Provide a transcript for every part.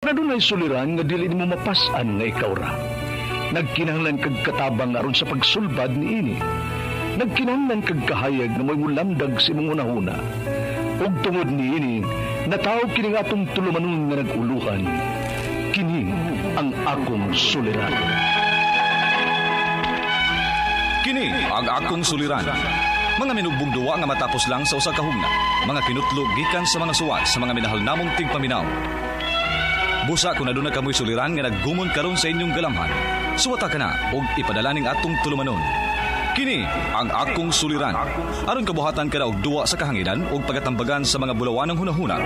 Na dunay suliran nga dili mo mapasan nga ikaw ra. Nagkinahanglan kag katabang aron sa pagsulbad ni ini. Nagkinahanglan kag kahayag na may mulamdag sa imong unahuna. Ug tungod ni ini, natawag kini nga atong tulumanon nga naguluhan. Kini ang akong suliran. Kini ang akong suliran. Mga minugbong duwa nga matapos lang sa usa ka hugna. Mga kinutlog gikan sa mga suwat sa mga minahal namong tigpaminaw. Busa kung aduna kamoy suliran nga naggumon karon sa inyong galamhan, suwata ka na og ipadala ning atong tulumanon. Kini ang akong suliran. Aron kabuhatan ka na og duwa sa kahanginan og pagatambagan sa mga bulawanong hunahuna.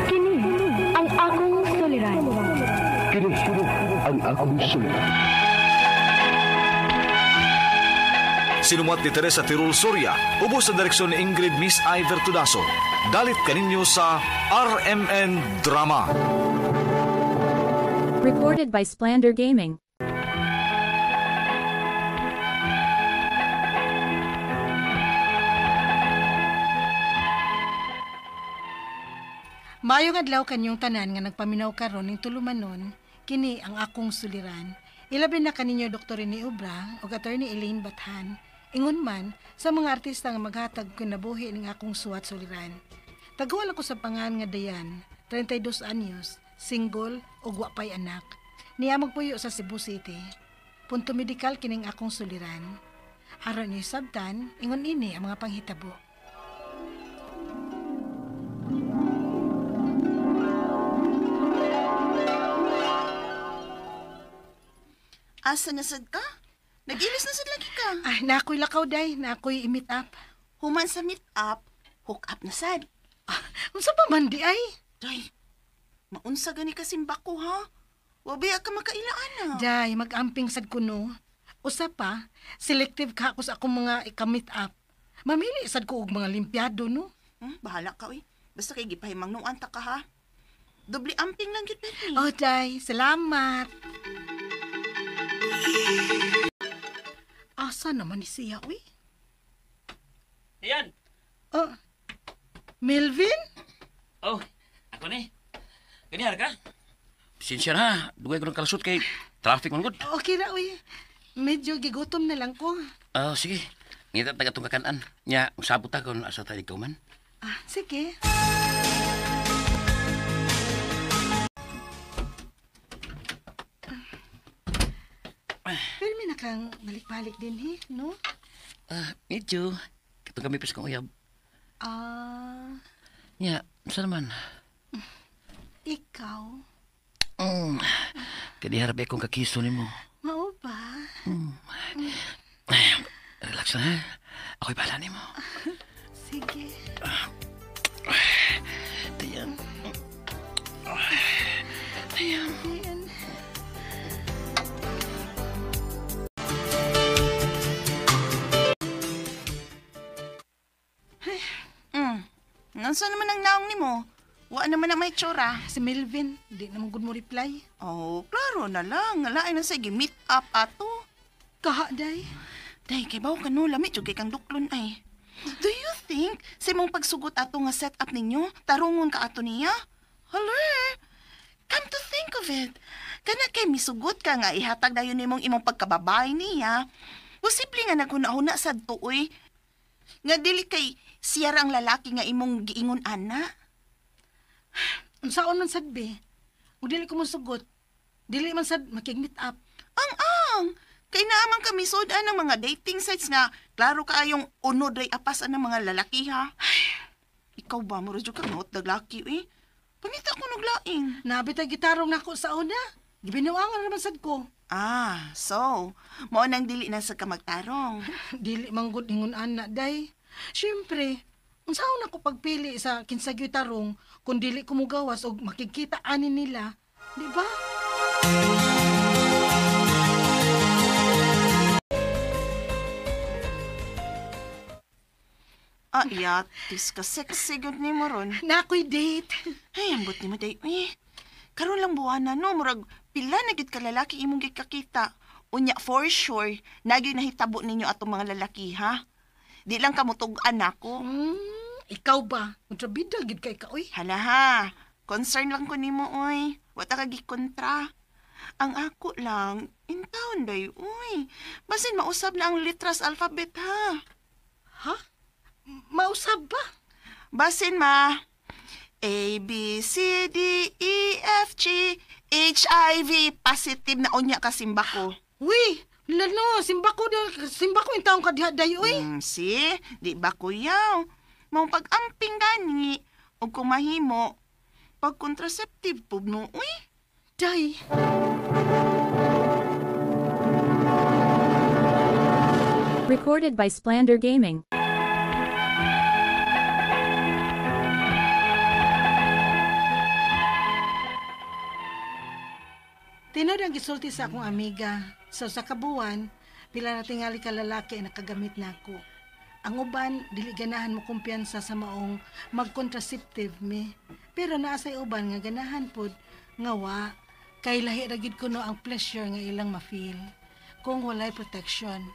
Kini ang akong suliran. Kini ang akong suliran. Sinumat ni Teresa Tirul Soria, ubos sa direksyon ni Ingrid Miss Iver Tudaso. Dalit kaninyo sa RMN Drama. Recorded by Splander Gaming. Mayong adlaw kanyong tanan nga nagpaminaw karon ning tulumanon, kini ang akong suliran. Ilabi na kaninyo Dr. Rene Obra o Attorney Elaine Bathan. Ingon man sa mga artista nga maghatag kinabuhi ning akong suwat suliran. Tagual ako sa pangan nga Dayan, 32 anyos, single ug wa pay anak. Niya magpuyo sa Cebu City. Punto medikal kining akong suliran. Aron ni sabtan, ingon ini ang mga panghitabo. Asa nasad ka? Nagilis na sad lagi ka. Ah, nakoy lakaw day, nakoy i-meet up. Human sa meet up, hook up na sad. Unsa pa man di ay? Day, maunsa gani ka simbako ha? Wabaya ka makailaan na. Day, mag-amping sad kuno. Usa pa, selective ka ako sa akong mga ika-meet up. Mamili sad ko og mga limpyado no. Bahala ka uy. Basta kay gipahimang nuan ta ka ha. Doble amping lang gyud Perni. Oh, day, salamat. Asa naman ni siya, uy? Ayan. Oh, Melvin? Oh, ako ni. Ganyan ka? Sinsya na. Dugay ko ng kalasot kay traffic man good. Okay ra, uy. Medyo gigutom na lang ko. Sige. Ngita taga itong kakanaan. Nya, sabot ta kung asa tayo ikaw man. Sige. Pero may nakang balik-balik din, no? Medyo. Ito kami pas kong uyab. Nya, saan naman? Ikaw? Kadiharap akong kakiso ni mo. Mao ba? Relax na, ha? Ako'y bahala ni mo. Sige. Ayan. Ayan. Nansa naman ang naong ni mo? Wa naman ang may tsura. Si Melvin, di naman good mo reply. Oh, klaro na lang. Ngalain na sa meet up ato. Kaha, day. Day, kay bawo ka no, lamit yung kay kang duklon ay. Do you think sa mong pagsugot ato nga set up ninyo, tarungon ka ato niya? Hala, come to think of it. Kana kay misugot ka nga ihatag dayon nimong imong pagkababay niya. Posible nga naghuna-huna sad tuoy. Nga dili kay siya ang lalaki nga imong giingon ana. Unsaon man sad be? Ug dili ko mo sugot. Dili man sad makig-meet up. Ang kay naaman kami sudan ng mga dating sites nga klaro kaayong unod ray apasan ng mga lalaki ha. Ay, ikaw ba mo radyo kang naot naglaki eh? Pangita ko naglaing. Nabitay gitarong nako sa una. Gibinuangan naman sad ko. So, mao nang dili na sa kamagtarong. Dili manggod ingon ana day. Siyempre, unsaon ako pagpili sa kinsagyo tarong kung dili ko mugawas og makikita ani nila, di ba? Yatis ka sexy good ni mo ron. Nakoy date. Ay, ambot ni mo day. Karon lang buwana no, murag pila na gid ka lalaki imong gikakita. Unya for sure, nagyoy nahitabo ninyo atong mga lalaki ha. Di lang kamutug-an ako. Ikaw ba? Kontrabida gid kay ka, uy. Hala ha, concern lang ko nimo oy. Wata ka gikontra. Ang ako lang, in town day, uy. Basin mausab na ang litras alphabet ha. Ha? Mausab ba? Basin ma. A, B, C, D, E, F, G, HIV, positive na unya ka simba ko. Uy, lalo, simba ko yung taong kadiha day, uy. See? Di ba kuyaw? Mong pag-amping gani, o kung mahimo, pag-contraceptive po no, uy. Day. Recorded by Splander Gaming. Tinod ang gisulti sa akong amiga. So sa kabuwan, pila na tingali ka lalaki ang nakagamit na ako. Ang uban, dili ganahan mo kumpiyansa sa maong mag-contraceptive me. Pero naasay uban nga ganahan pod nga wa, kay lahi ra gid kuno ang pleasure nga ilang ma-feel kung walay protection.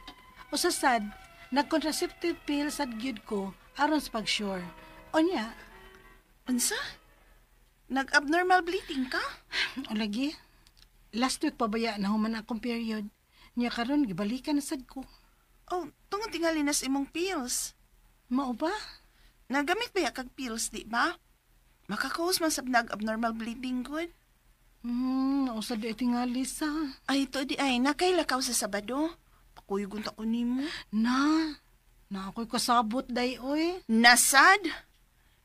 O sa sad, nag-contraceptive pill sad gyud ko aron sa pag-sure. Onya, Unsa? Nag-abnormal bleeding ka? o lagi, last week pabaya na human akong period. Nya karon gibalikan na sad ko. Oh, tungod tingali nas imong pills. Mao ba? Nagamit ba ya kag pills, di ba? Makakause man sab nag-abnormal bleeding good. Nausad di tingali sa. Ay, to di ay, nakailakaw sa Sabado. Pakuyugon ta ko nimo. Na ako'y kasabot day, oy. Nasad?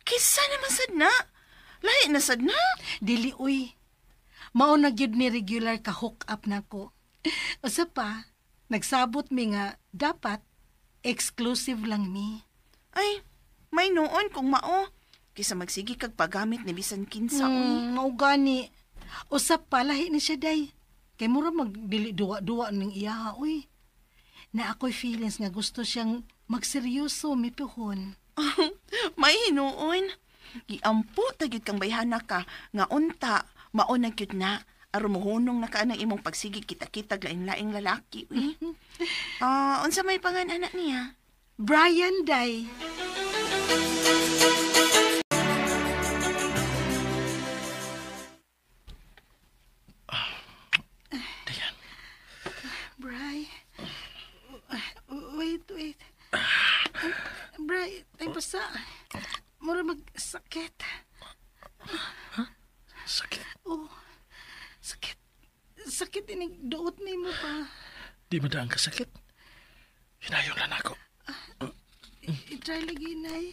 Kisa naman sad na. Lahi na sad na. Dili, oy. Mao na gyud ni regular ka hook up na ko. Usa pa, nagsabot mi nga dapat exclusive lang mi. Ay, may noon kung mao. Kisa magsigi kag paggamit ni bisan kinsa, uy. Mao gani. Usap pa, lahi ni siya day. Kay mura magdili duwa-duwa ning iyaha, oy. Na ako'y feelings nga gusto siyang magseryoso mipuhon. May hinuon. Giampo tagid kang bayhana ka nga unta mao na gyud na aron mohunong na ka ng imong pagsigig kita-kita lain-laing lalaki, uy. Unsa may pangan-anak niya? Brian day. Dayan. Bri. Wait. Bri, ay basta. Mura magsakit. Sakit. Oh, sakit. Sakit inig duot ni mo pa. Di madaan ka sakit. Hinayon lang ako. I-try lagi, Nay.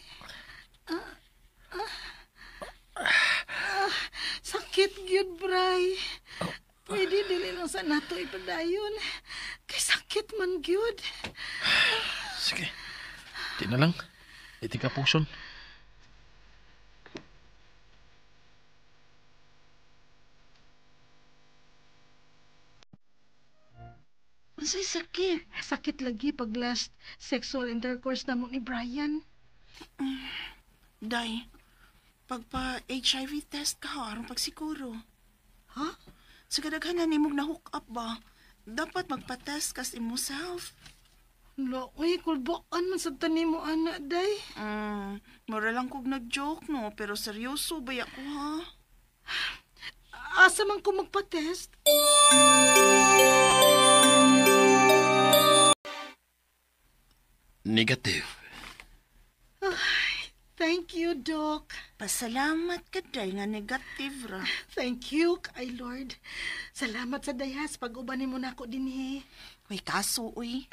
Sakit gyud, Bray. Pwede dili lang sa nato ipadayon. Kay sakit man gyud. Sige. Di na lang. Iti ka puson. Unsay sakit? Sakit lagi pag last sexual intercourse namo ni Brian. Day, pagpa-HIV test ka aron pagsiguro. Ha? Sa kadaghanan nimong na-hook up ba? Dapat magpa-test kas imself. Lo, uy, kulbaan man sa tanim mo, anak, day. Mura lang kog nag-joke, no? Pero seryoso ba ako, ha? Asa man ko magpa-test? Negative. Thank you, Doc. Pasalamat ka, Day, nga negative ra. Thank you, kay Lord. Salamat sa dayas pag-ubanin mo na ako din, eh. May kaso, uy.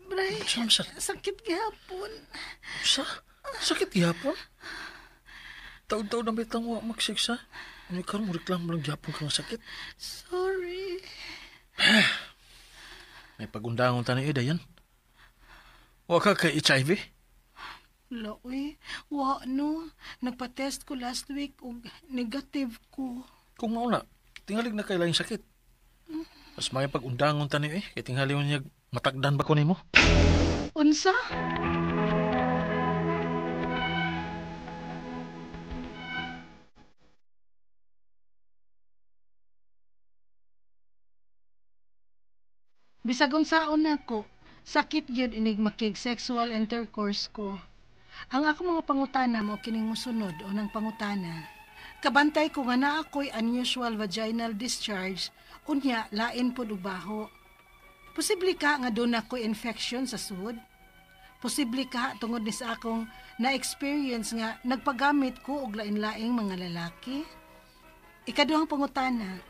Bray, Sa sakit gihapon. sakit gihapon? Taon-taon na bitang wa magsiksa. Ano karon mo reklamo lang gihapon kang sakit? Sorry. May pagundangon ta ni Dayan. Wa ka kay HIV? Uy, wa no. Nagpa-test ko last week ug negative ko. Kung mauna, tingalig na kay laing sakit. Mas may pagundangon ta ni kay tingali mo niya matagdan ba ko nimo? Unsa? Bisag unsaon nako, sakit gyud inig makig sexual intercourse ko. Ang ako mga pangutana mo kining mosunod o ng pangutana. Kabantay ko nga na ako'y unusual vaginal discharge, unya lain pod og baho. Posible ka nga doon ako'y infection sa sud? Posible ka tungod ni sa akong na-experience nga nagpagamit ko og lain-laing mga lalaki? Ikaduhang pangutana.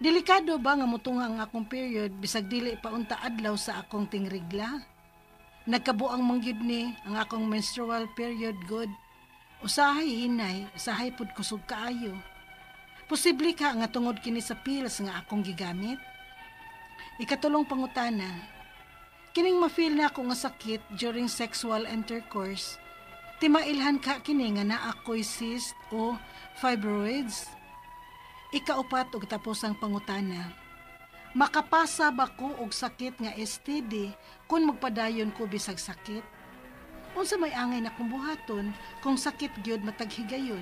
Delikado ba nga mutunga ang akong period bisag dili paunta adlaw sa akong tingrigla? Nagkabuang mangyud ni ang akong menstrual period good. Usahay hinay, usahay pud kusog kaayo. Posible ka nga tungod kini sa pills nga akong gigamit? Ikatulong pangutana. Kining ma-feel na ako nga sakit during sexual intercourse. Timailhan ka kini nga na ako'y cyst o fibroids? Ikaupat og tapos ang pangutana. Makapasa ba ko og sakit nga STD kung magpadayon ko bisag sakit? Unsa may angay na kong buhaton kung sakit gyud matag higayon?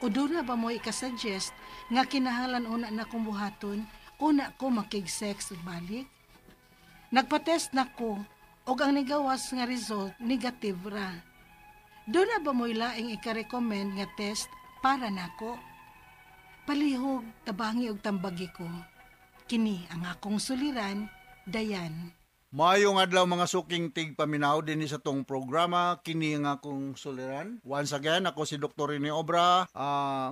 O doon na ba mo ikasuggest nga kinahanglan una na kong buhaton, una ko makig-sex ug balik? Nagpa-test na ko og ang nigawas nga result negative ra. Doon na ba mo ilaing ika-recommend nga test para nako? Palihog, tabangi og tambagi ko. Kini ang akong suliran, Dayan. Maayong adlaw mga suking tigpaminaw din sa tong programa, kini nga akong suliran. Once again, ako si Dr. Rene Obra.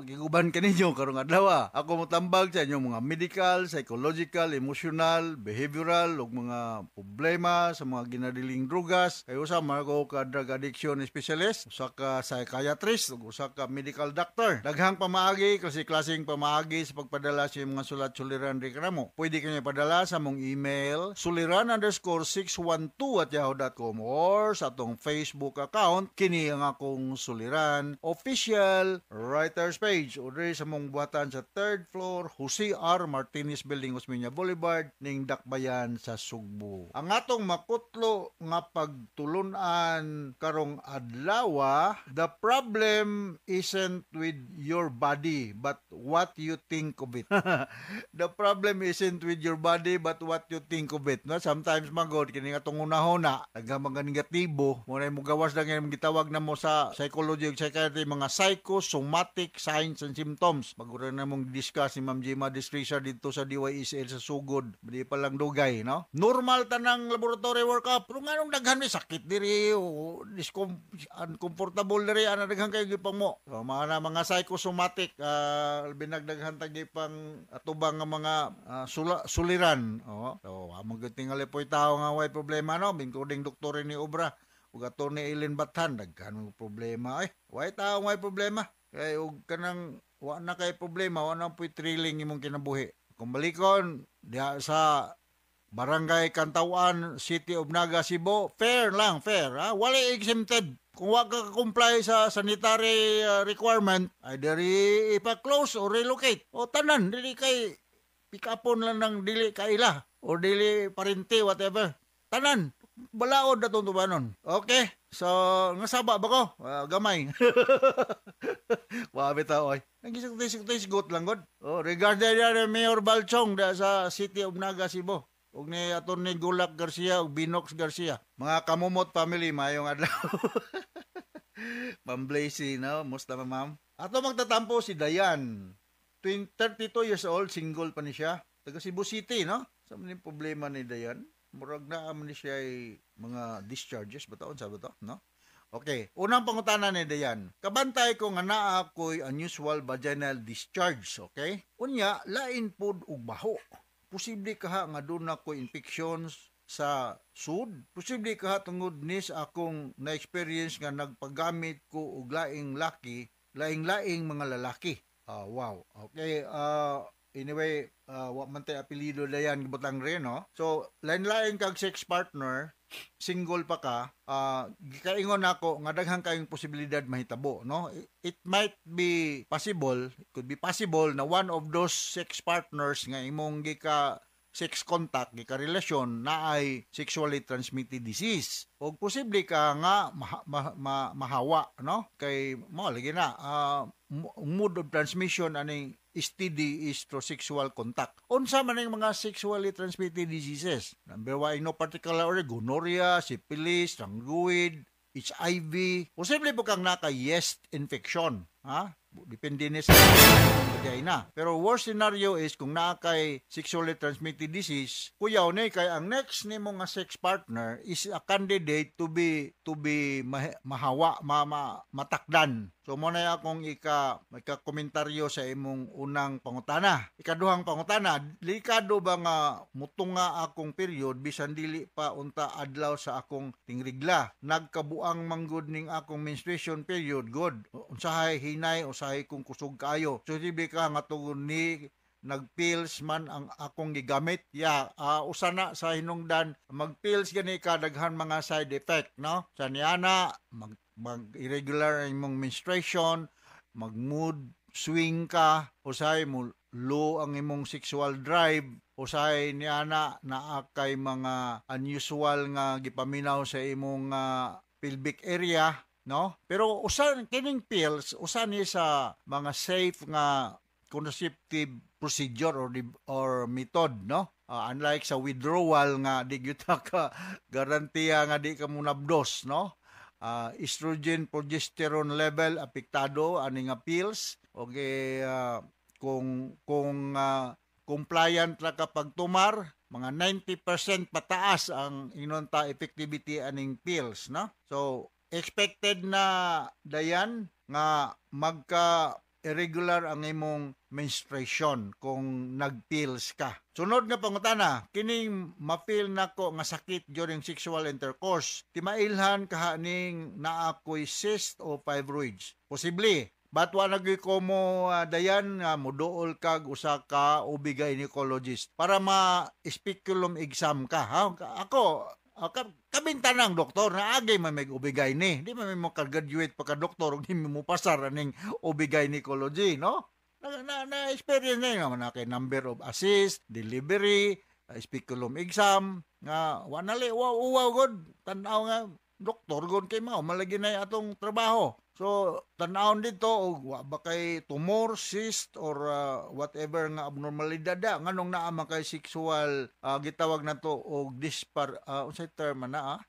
Giguban kaninyo karong adlaw. Ako motambag sa inyong mga medical, psychological, emotional, behavioral ug mga problema sa mga ginadiling drugas. Kay usa man ako ka drug addiction specialist, usa ka psychiatrist ug usa ka medical doctor. Daghang pamaagi, klaseng pamaagi sa pagpadala sa mga sulat-suliran reklamo. Pwede kayo padala sa mong email suliran_612@yahoo.com or sa atong Facebook account kini ang akong suliran official writers page o diri sa mong buhatan sa 3rd floor Jose R. Martinez Building, Osmeña Boulevard ning Dakbayan sa Sugbo. Ang atong makutlo nga pagtulunan karong adlaw, the problem isn't with your body but what you think of it. The problem isn't with your body but what you think of it. No? Sometimes magod kini nga tong una-una naghamang negatibo mo na mo gawas lang nga gitawag na mo sa psychology ug psychiatry mga psychosomatic signs and symptoms. Magura na mong discuss ni Ma'am Jima Distrisha dito sa DYSL sa sugod. Di pa lang dugay, no? Normal tanang laboratory workup. Pero nga nung daghan may sakit diri o uncomfortable diri ana daghan kay gipang mo. So, mga psychosomatic binagdaghan tagi pang atubang nga mga suliran. So among tingali po tao nga way problema, no? Including Dr. ni Obra ug Atty. Eileen Bathan daghan problema ay way tao way problema kay ug kanang wa na kay problema wa na po'y thrilling imong kinabuhi. Kung balikon diha sa Barangay Kantawan, City of Naga, Cebu, fair lang, fair. Wala exempted. Kung wag ka comply sa sanitary requirement, either ipa-close or relocate. O tanan, dili kay pick-upon lang ng dili kaila o dili parente, whatever. Tanan, balaod na itong tubanon. Okay, so nasaba ba ko? Gamay. Wabi ta, oy. Nagisik-tisik-tisik lang, God. Regarding Mayor Balchong sa City of Naga, Cebu. Ug ni Atty. Gulak Garcia ug Binox Garcia. Mga kamumot family, mayong adlaw. Ma'am Blazy, no? Musta ma'am? Ato magtatampo si Dayan. 32 years old, single pa ni siya. Taga Cebu City, no? Sa maning problema ni Dayan. Murag na man ni siya ay mga discharges. Bataon sabi to, no? Okay. Unang pangutana ni Dayan. Kabantay ko nga naa ako'y unusual vaginal discharge, okay? Unya, lain pud og baho. Posible kaha nga doon ako infections sa sud. Posible kaha tungod nis akong na-experience nga nagpagamit ko og laing laing mga lalaki. Wow. Okay. Anyway, wa man tay apelyido dayan gibutang rin, no? So, lain-lain kag sex partner, single pa ka, gikaingon nako nga daghang kayong posibilidad mahitabo, no? It might be possible, it could be possible na one of those sex partners nga imong gika sex contact, gika relasyon na ay sexually transmitted disease. O posible ka nga mahawa, no? Kay mo lagi na mode of transmission ani STD is through sexual contact. Unsa man ang mga sexually transmitted diseases? Number 1, in no particular order, gonorrhea, syphilis, trangluid, HIV, posible po kang naka-yeast infection. Ha? Depende na sa vagina. Pero worst scenario is kung nakay sexually transmitted disease, kuyaw ni kay ang next ni mo nga sex partner is a candidate to be mahawa, matakdan. So mo na akong ika-komentaryo sa imong unang pangutana. Ikaduhang pangutana, delikado ba nga mutunga akong period bisan dili pa unta adlaw sa akong tingrigla? Nagkabuang manggod ning akong menstruation period, good. Unsahay hinay, usahay kung kusog kayo. So sibi ka nga tungod ni nagpills man ang akong gigamit. Usana sa hinungdan, magpills gani ka daghan mga side effect, no? Sa niana, mag-irregular ang imong menstruation, mag-mood swing ka, usahay mo low ang imong sexual drive, usahay niana naa kay mga unusual nga gipaminaw sa imong pelvic area, no? Pero usan kining pills usan ni sa mga safe nga contraceptive procedure or method, no? Unlike sa withdrawal nga di gyud ka garantiya nga di ka mo nabdos, no? Estrogen, progesterone level apektado ani nga pills. Okay, kung compliant ra ka pagtumar, mga 90% pataas ang inunta effectivity aning pills, no? So expected na dayan nga magka irregular ang imong menstruation kung nag-pills ka. Sunod nga pangutana, kining ma-feel nako nga sakit during sexual intercourse, timailhan kahaning naakoy cyst o fibroids. Posible, batwa nagyoy ko mo dayan nga moduol kag usa ka OB-gynecologist para ma-speculum exam ka. Ha? Ako kabintanang doktor na agay may OB-GYN ni. Di man mo ka-graduate pa ka doktor ug di mo pasar aning OB-gynecology, no? Na experience na naman na kay number of assist, delivery, speculum exam nga wanali wow god tan-aw nga doktor god kay mao malagi na atong trabaho. So, tanawon dito, wa ba kay tumor, cyst, or whatever nga abnormalidad nganong naa man kay sexual, gitawag na to, o unsay term na,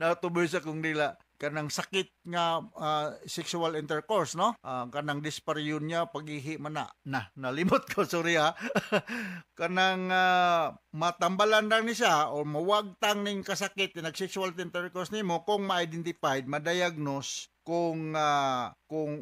natuboy sa kung nila, kanang sakit nga sexual intercourse, no? Kanang dyspareunia, pag-ihi man nalimot ko, sorry ha. Kanang matambalan lang ni siya, o mawagtang ning kasakit, nag-sexual intercourse nimo, kung ma-identified, ma-diagnose, kung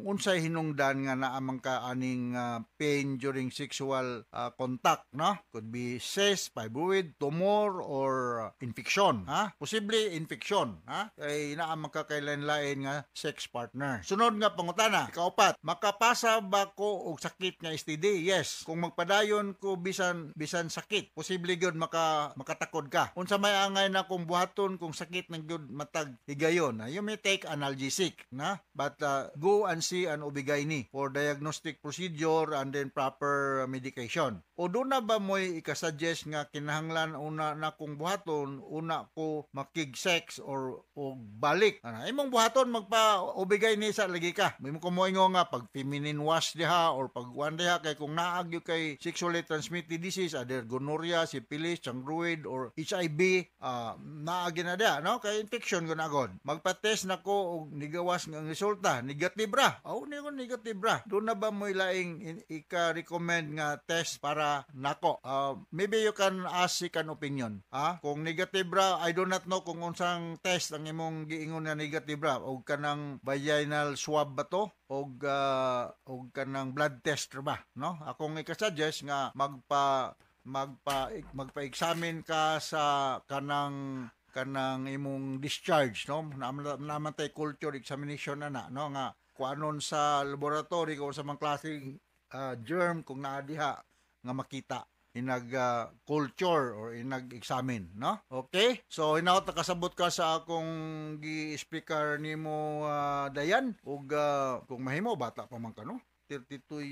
unsay hinungdan nga naamang ka aning pain during sexual contact, no? Could be cyst, fibroid, tumor, or infection, ha? Posible infection, ha? Kay naamang ka kay lain-lain nga sex partner. Sunod nga pangutana, ikaupat, makapasa ba ko og sakit nga STD? Yes. Kung magpadayon ko bisan sakit, posible gyud makatakod ka. Unsa may angay na kung buhaton kung sakit ng gyud matag higayon, you may take analgesic, na? But go and see an OB-GYN for diagnostic procedure and then proper medication. O doon na ba mo'y ikasuggest nga kinahanglan una na kung buhaton, una ko makig-sex or balik. Imong buhaton magpa OB-GYN sa lagi ka. May mo kumoingo nga pag feminine wash diha or pag one diha kay kung naagyo kay sexually transmitted disease, either gonorrhea, syphilis, trangluid or HIV, naagi na diha, no? Kay infection gud agod. Magpa-test nako og nigawas nga resulta negative ra. Negative ra. Doon na ba mo ilaing ika-recommend nga test para nako? Maybe you can ask second opinion. Kung negative ra, I do not know kung unsang test ang imong giingon na negative ra. O kanang vaginal swab ba to? O kanang blood test ba? No? Akong ika-suggest nga magpa-examine ka sa kanang imong discharge, no? Naman tay culture examination na no? Nga kuanon sa laboratory kung sa mga klaseng germ kung naa diha nga makita inag culture or inag-examine, no? Okay? So hinaot nakasabot ka sa akong gi-speaker nimo Dayan ug kung mahimo bata pa man ka, no? 32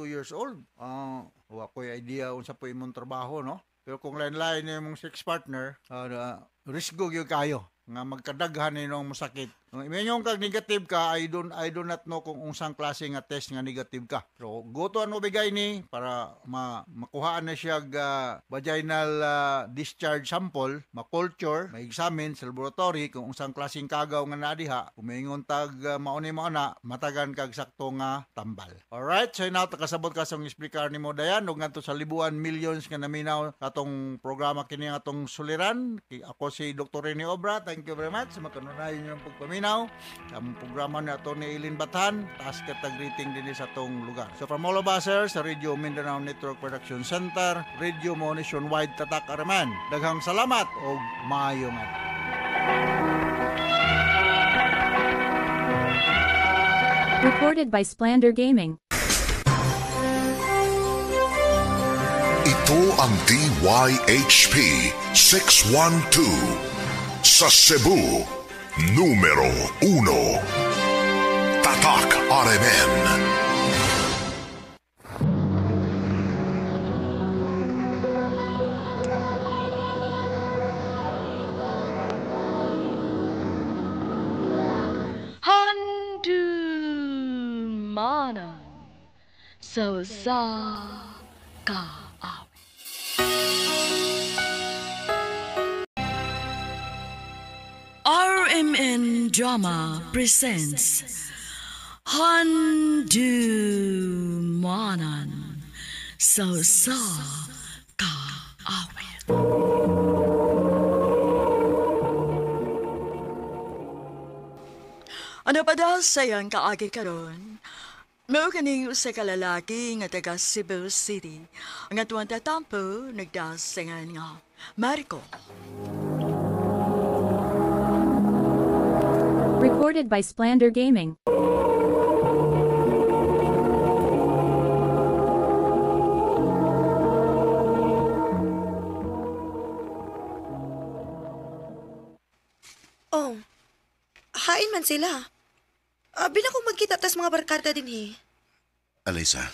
years old. Wa ko'y idea unsa po imong trabaho, no? Pero kung lain-lain na mong sex partner, risgo gyud kayo nga magkadaghan ninong masakit Kung imenyong kag negative ka, I do not know kung unsang klase nga test nga negative ka. So, go to ano bigay ni para makuhaan na siya vaginal discharge sample, ma-culture, ma-examine sa laboratory kung unsang klaseng kagaw nga naadiha, kumingon tag mauni-mauna, matagan kag sakto nga tambal. Alright, so now takasabot ka sa explicar ni mo dayan, ug ngadto sa libuan millions nga naminaw atong programa kini atong suliran. Ako si Dr. Rene Obra, thank you very much sa makanunayon niyong pagpaminaw. Ang programa ni Atty. Eileen Bathan, taas katag rating din sa atong lugar. So from all of us sir, sa Radio Mindanao Network Production Center, Radio mo nationwide tatak araman. Daghang salamat o maayong adlaw. Recorded by Splander Gaming. Ito ang DYHP 612 sa Cebu, numero 1. Tatak RMN. Handumanan so sa kaawi. RMN Drama presents Handumanan so sa kaawi. Ano pa daw sayang kaagi karon? Mao kaning usa ka lalaki nga taga Cebu City. Ang atuang tatampo nagdasingan nga Marco. Recorded by Splander Gaming. Oh, hain man sila. Abi na kung magkita tas mga barkada din Alyssa,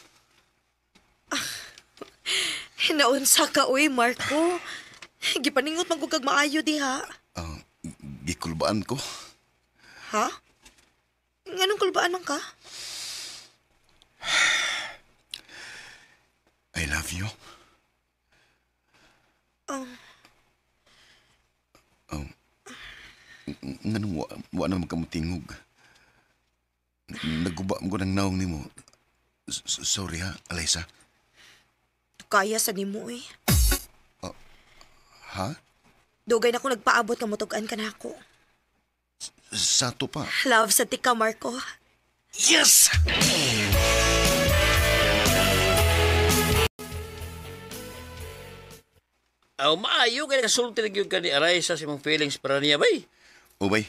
Hinaunsa ka, uy, Marco. Gipaningot magugag maayo diha. gikulbaan ko. Ha? Nganong kulbaan man ka? I love you. Nganong wa na magkamutingog. Naguba mo ko ng naong nimo. Sorry ha, Alyssa. Kaya sa nimo eh. Ha? Dugay na ko nagpaabot ka mutugan ka na ako. Sato pa. Love sa tika, Marco. Yes! Maayo kaya kasulti na yung kani aray sa simong feelings para niya, bay. O bay,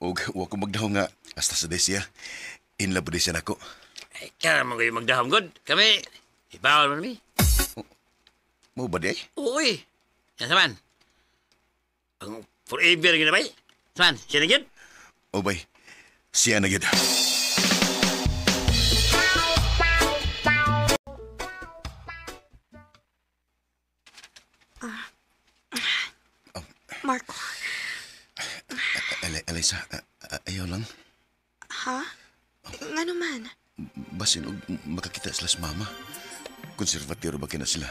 huwag ko magdaho nga hasta sa desya. In love din siya nako. Ay, kaya mo kayo magdahom, God. Kami, ibawal mo namin. Mau ba di? Uy, yan saman. Ang forever gina, bay. Saman, siya na yun? O bay, siya na yun. Marco. Alyssa, ayaw lang. Ha? Nga naman. Basin og makakita sila sa mama. Konservatiro ba kina sila?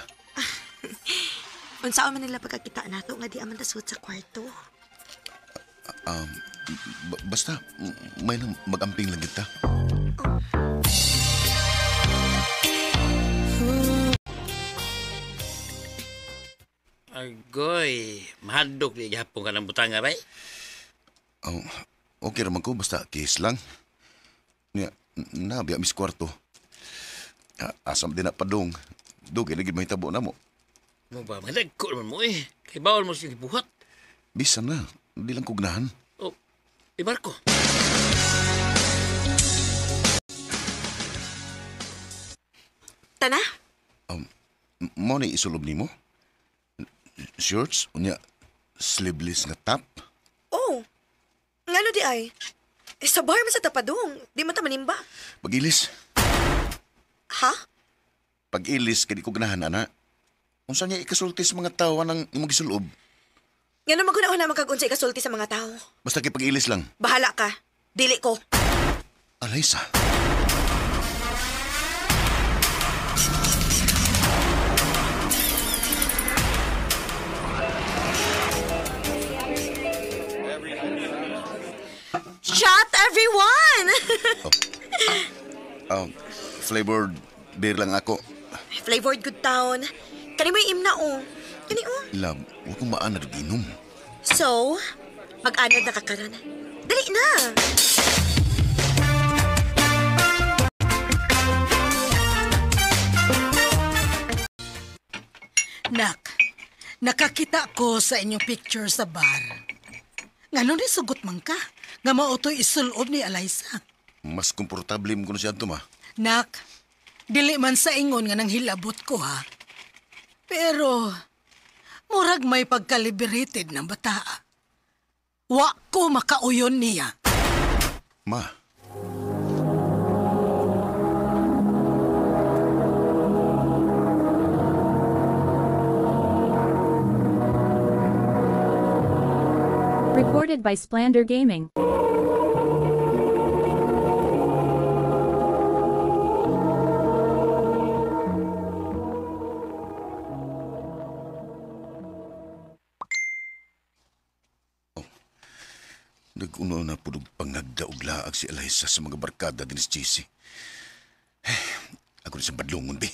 Unsaan man nila pagkakita nato nga di aman tasod sa kwarto. Basta may nang magamping lang kita. Agoy, mahadok di gihapon ka ng butanga, bay. Okay raman ko, basta case lang. Nabiya mis kwarto. Asam din na padong. Dugay na gid mahitabo na mo. Mo ba, madagko naman mo eh. Kay bawal mo siyang ibuhat. Bisa na, hindi lang kugnahan. Oh, Marco. Tana? Mo na isulob ni mo? Shorts, unya, sleeveless nga top? Oh, ngano di ay? Sa bar man sa tapadong, di man ta manimba. Pag-ilis. Ha? Pag-ilis, kadi kugnahan, ana. Kung saan niya ikasulti sa mga tao nang imong gisulob. Ngano maguna-una magkagunsa ikasulti sa mga tao. Basta kay pag-ilis lang. Bahala ka. Dili ko. Alaysa. Shot, everyone! Flavored beer lang ako. Flavored good town. Kani mo imna o. Kani o. Love, huwag kong maanad ginom. So, mag-anad na kakaran. Dali na! Nak, nakakita ko sa inyong picture sa bar. Ngano ni sugot man ka? Nga mautoy isulob ni Alaysa. Mas komportable mo ko na siya ito, ma. Nak, dili man sa ingon nga nang hilabot ko ha. Pero, murag may pagka-liberated ng bata. Wa ko makauyon niya. Ma. Recorded by Splander Gaming. Nag-uno na po pangagdaog laag si Alaysa sa mga barkada din si JC. Ako rin sa badlungon, be.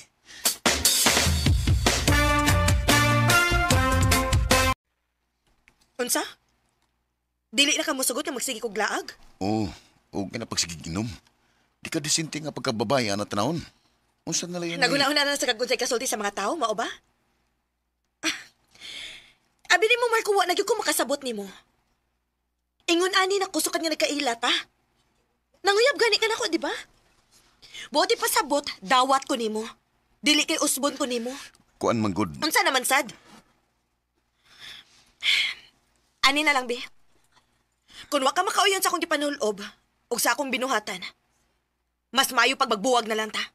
Unsa? Dili na ka mo sugot nga magsige kog laag? Oo, huwag ka na pagsigiginom. Di ka disinte nga pagkababaya na tanahon. Unsa na lang yan? Naguna-una na sa kagunsay kasulti sa mga tao, mao ba? Abi ni mo, Marco, wa nagyud ko makasabot ni mo. Ingon ani na kusukan nga nagkailat, ha? Nanguyab gani ka na ko, di ba? Buti pa sabot, dawat ko nimo. Dili kay usbon ko nimo. Kuan man good. Unsa naman sad? Ani na lang, be. Kung wa ka makauyon sa akong gipanulob o sa akong binuhatan, mas maayo pag magbuwag na lang ta.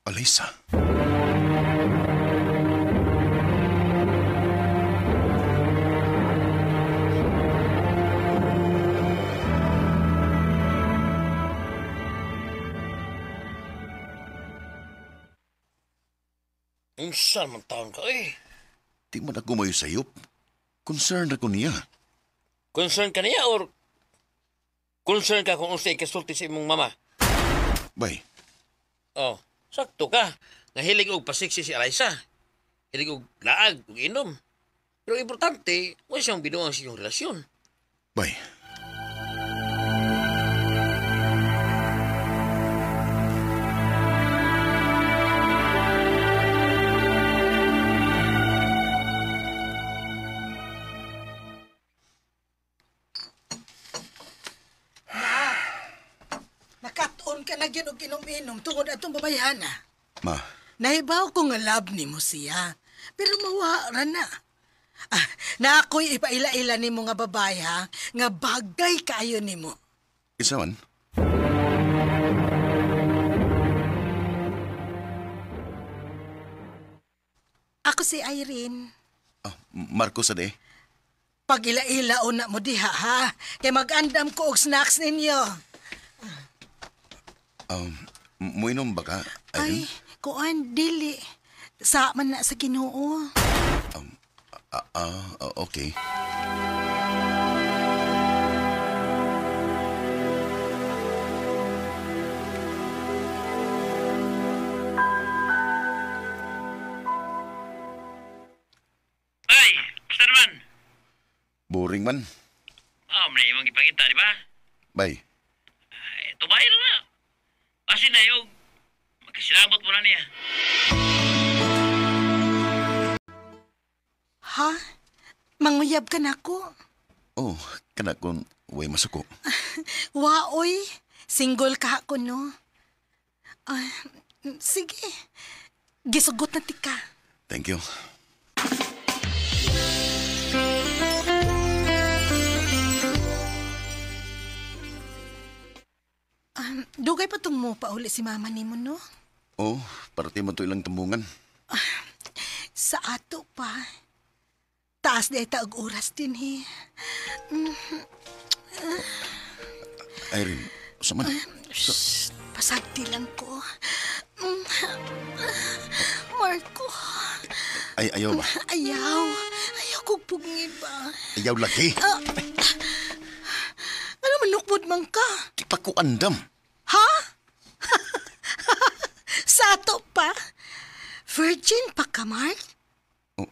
Alaysa. Unsa man taon ka, eh? Di man ako mayo sayop. Concerned ako niya. Concern ka niya or concern ka kung unsa ikasulti sa imong mama? Bay. Oh, sakto ka. Nga hilig og pasiksi si Alaysa. Hilig og laag og inom. Pero importante, wala siyang binuang sa inyong relasyon. Bay. Nagyan og inom-inom tungod atong babayhana. Ma. Nahibaw ko nga love ni mo siya. Pero mawara na. Na ako'y ipaila-ila ni mo nga babay ha, nga bagay kaayo ni mo. Isa man? Ako si Irene. Marco sa de. Pag ila-ila una mo diha ha, kay mag-andam ko og snacks ninyo. Muinom ba ka, Irene? Ay, kuan, dili. Sa man na sa Ginoo. Okay. Ay, basta naman. Boring man. May imong ipakita, di ba? Bay. Ay, tumayo na na. Kasi na yung magkasilabot mo na niya. Ha? Manguyab ka na ko? Oh, kana kung way masuko. Waoy, single ka ako, no? Sige, gisugot na tika. Thank you. Dugay pa itong mo pauli si mama ni mo, no? Oh, parte mo to ilang tumbungan. Sa ato pa. Taas di ay taog oras din, he. Irene, sa man? Shh, pasagdi lang ko. Marco. Ayaw ba? Ayaw kong pungi ba? Ayaw lagi. Ano manukbod man ka? Di pa ko andam. Ha? Sato pa? Virgin pa ka, Mark? Oh.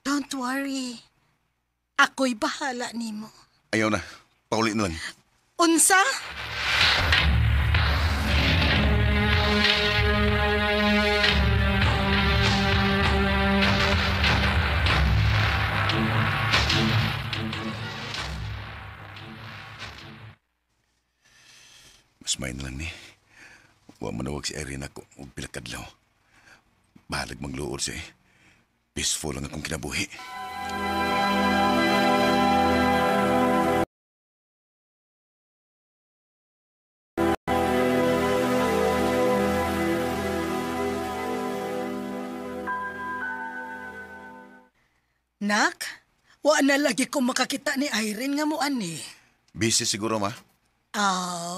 Don't worry. Ako'y bahala nimo. Ayaw na. Pauli na lang. Unsa? Mas main lang ni. Wa manawag si Irene ako og pilakadlaw. Bahalag magluod siya. Peaceful lang akong kinabuhi. Nak, wa na lagi ko makakita ni Irene nga mo ani. Busy siguro, ma?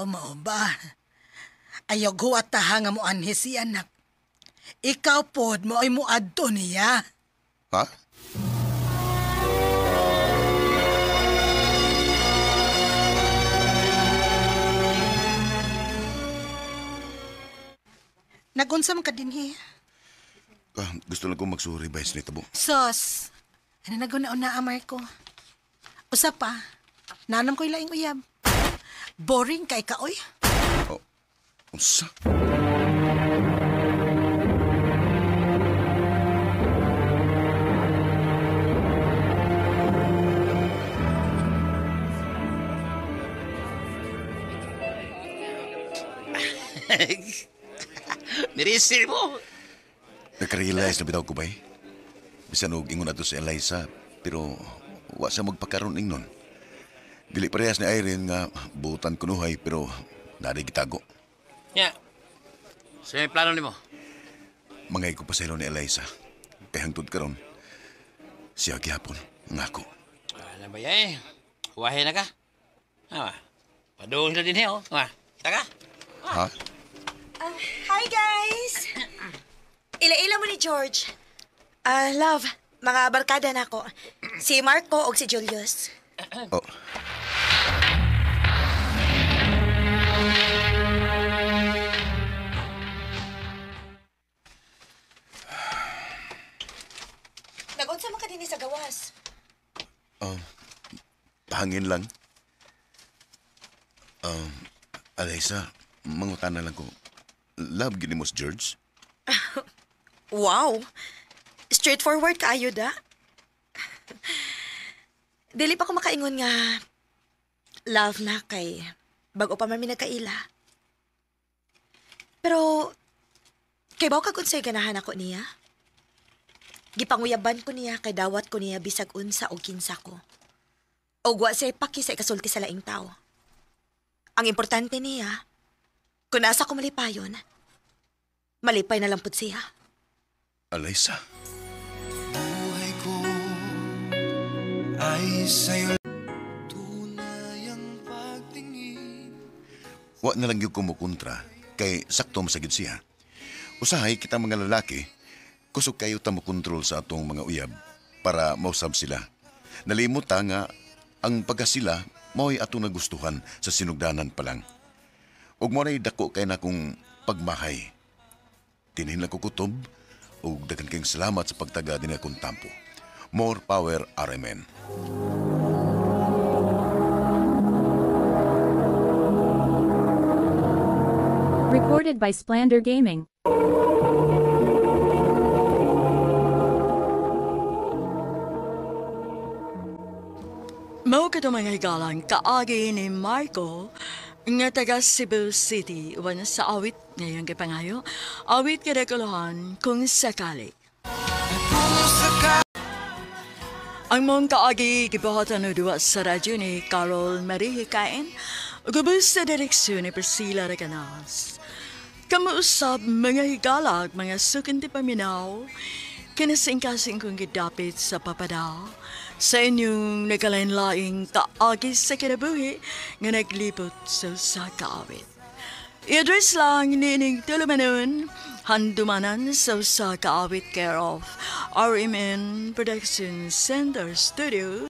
Mao ba? Ayaw guwataha nga mo anhi si anak. Ikaw pod mo ay muadto niya. Ha? Nagunsa man ka dinhi? Gusto lang kong magsuri ba sa tabo. Sos, ano naguna-una Marco? Usa pa, nanam ko'y laing uyab. Boring kay ka, oy. Unsa? Nirisir mo. Nakarealize na bitaw ko ba eh? Bisan og ingon ato si Eliza, pero wa sa magpakaroon ingnon. Dili parehas ni Irene nga buutan kunuhay pero nari gitago. Ya. So may plano nimo? Mangay ko pasaylo ni Eliza. Kay hangtod karon siya gihapon ngako. Ano ba yan? Huwahe na ka? Padoon sila din oh. Kita ka? Ha? Hi, guys! Ila-ila mo ni George. Love, mga barkada na ako. Si Marco o si Julius. Oh. Nag-unsa man ka din sa gawas? Hangin lang. Eliza, mangutan na lang ko. Love gini mo si George? Wow! Straightforward ka, ayuda. Dili pa ko makaingon nga love na kay bago pa mami nagkaila. Pero kay baw kag unsay ganahan ako niya. Gipanguyaban ko niya kay dawat ko niya bisag unsa og kinsa ko. Og wa say paki sa ikasulti sa laing tao. Ang importante niya, kung asa ko malipayon, malipay na lang pud siya. Eliza. Buhay ko ay sa'yo tunay ang pagtingin. Wa na lang yung kumukontra kay sakto masagid siya. Usahay kita mga lalaki, kusog kayo ta mo kontrol sa atong mga uyab para mausab sila. Nalimot ta nga ang pagkasila mao'y atong nagustuhan sa sinugdanan pa lang. Ug mo na'y dako kay na kong pagmahay. Tinin lang ko kutob ug daghan kayong salamat sa pagtaga din akong tampo. More power, RMN. Recorded by Splander Gaming. Mao ka mga higalang kaagi ni Marco nga taga Cebu City wan sa awit ngayong kapangayo. Awit kadakuluhan kung sakali. Ang mong kaagi gibuhatan no duwa sa radyo ni Carol Marie Hikain gubus sa direksyon ni Priscilla Reganas. Kamuusap mga higalag, mga sukinti paminaw, kinasing-kasing kong gidapit sa papada sa inyong nagkalain-laing kaagi sa kinabuhi nga naglibot sa kaawit. I-address lang nining tulumanon, handumanan sa kaawit care of RMN Production Center Studio